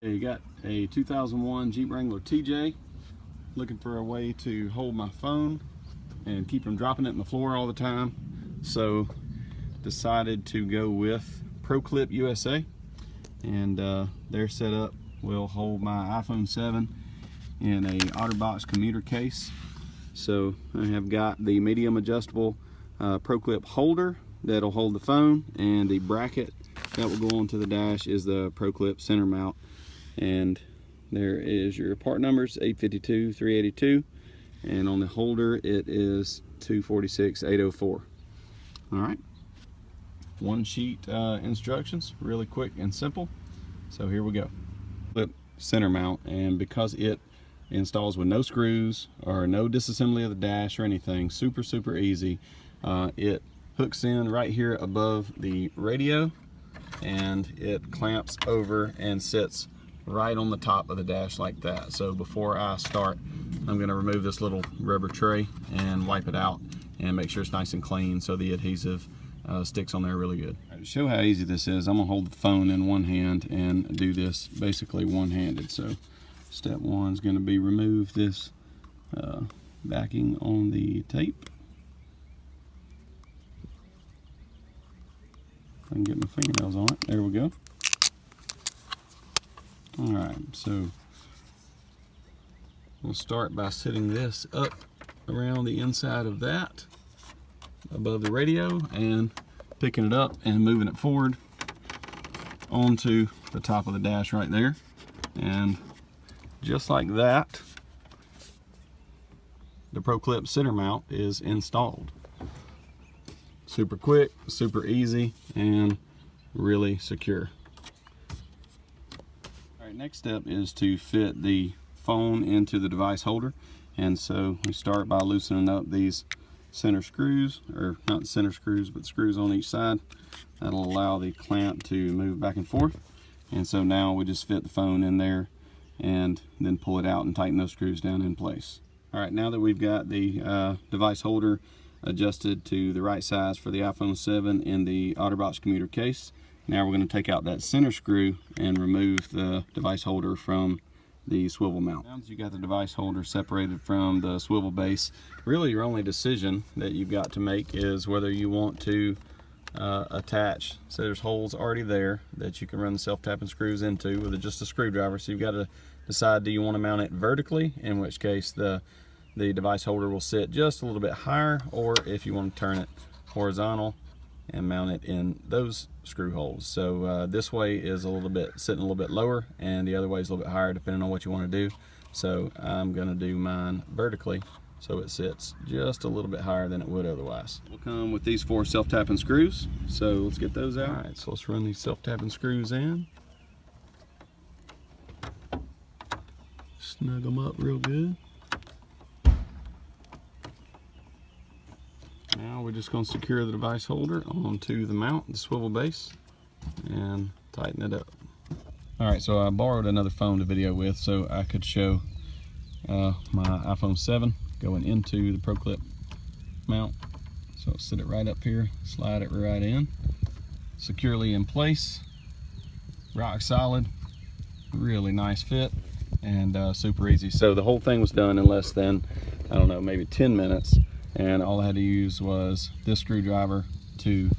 You got a 2001 Jeep Wrangler TJ. Looking for a way to hold my phone and keep from dropping it on the floor all the time. So decided to go with ProClip USA, and their setup will hold my iPhone 7 in a Otterbox Commuter case. So I have got the medium adjustable ProClip holder that'll hold the phone, and the bracket that will go onto the dash is the ProClip center mount. And there is your part numbers, 852, 382, and on the holder it is 246, 804. All right, one sheet instructions, really quick and simple. So here we go. Flip center mount, and because it installs with no screws or no disassembly of the dash or anything, super easy. It hooks in right here above the radio, and it clamps over and sits right on the top of the dash like that. So before I start, I'm going to remove this little rubber tray and wipe it out and make sure it's nice and clean so the adhesive sticks on there really good. To show how easy this is, I'm going to hold the phone in one hand and do this basically one-handed. So step one is going to be remove this backing on the tape. I can get my fingernails on it. There we go. Alright, so we'll start by sitting this up around the inside of that above the radio and picking it up and moving it forward onto the top of the dash right there. And just like that, the ProClip center mount is installed. Super quick, super easy, and really secure. Next step is to fit the phone into the device holder, and so we start by loosening up these center screws, or not the center screws but screws on each side. That'll allow the clamp to move back and forth, and so now we just fit the phone in there and then pull it out and tighten those screws down in place. Alright, now that we've got the device holder adjusted to the right size for the iPhone 7 in the Otterbox Commuter case, now we're going to take out that center screw and remove the device holder from the swivel mount. Once you got the device holder separated from the swivel base, really your only decision that you've got to make is whether you want to attach. So there's holes already there that you can run the self-tapping screws into with just a screwdriver. So you've got to decide, do you want to mount it vertically, in which case the device holder will sit just a little bit higher, or if you want to turn it horizontal and mount it in those screw holes. So this way is sitting a little bit lower, and the other way is a little bit higher depending on what you want to do. So I'm going to do mine vertically so it sits just a little bit higher than it would otherwise. We'll come with these 4 self-tapping screws, so let's get those out. Alright, so let's run these self-tapping screws in. Snug them up real good. Now we're just going to secure the device holder onto the mount, the swivel base, and tighten it up. Alright, so I borrowed another phone to video with so I could show my iPhone 7 going into the ProClip mount. So I'll sit it right up here, slide it right in, securely in place, rock solid, really nice fit, and super easy. So the whole thing was done in less than, I don't know, maybe 10 minutes. And all I had to use was this screwdriver to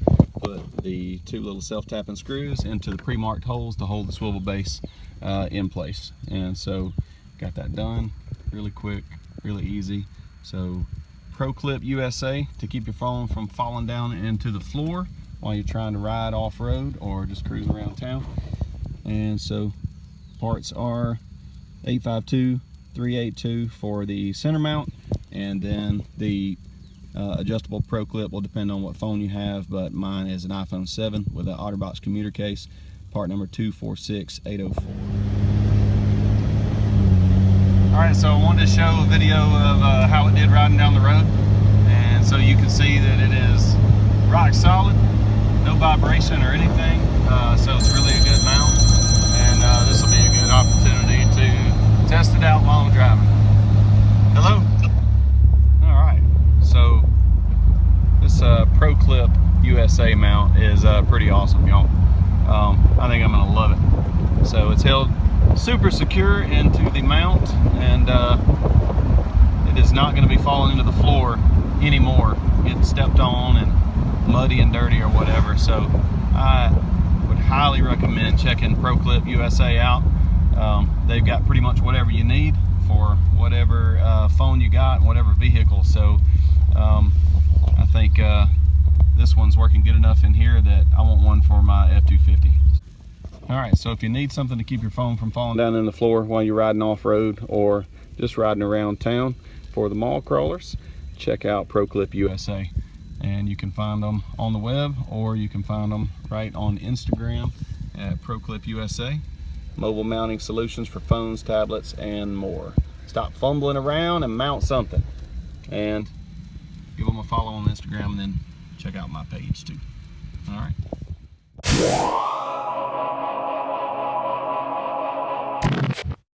put the 2 little self-tapping screws into the pre-marked holes to hold the swivel base in place. And so got that done really quick, really easy. So ProClip USA to keep your phone from falling down into the floor while you're trying to ride off-road or just cruise around town. And so parts are 852, 382 for the center mount, and then the adjustable ProClip will depend on what phone you have, but mine is an iPhone 7 with an Otterbox Commuter case, part number 246, 804. Alright, so I wanted to show a video of how it did riding down the road, and so you can see that it is rock solid, no vibration or anything, so it's really a good mount, and this will be a good opportunity to test it out while I'm driving. Hello? Alright, so this ProClip USA mount is pretty awesome, y'all. I think I'm going to love it. So it's held super secure into the mount, and it is not going to be falling into the floor anymore, getting stepped on and muddy and dirty or whatever. So I would highly recommend checking ProClip USA out. They've got pretty much whatever you need for whatever phone you got and whatever vehicle. So I think this one's working good enough in here that I want one for my F-250. Alright, so if you need something to keep your phone from falling down in the floor while you're riding off-road or just riding around town for the mall crawlers, check out ProClip USA. And you can find them on the web, or you can find them right on Instagram at ProClip USA. Mobile mounting solutions for phones, tablets, and more. Stop fumbling around and mount something. And give them a follow on Instagram, and then check out my page too. All right.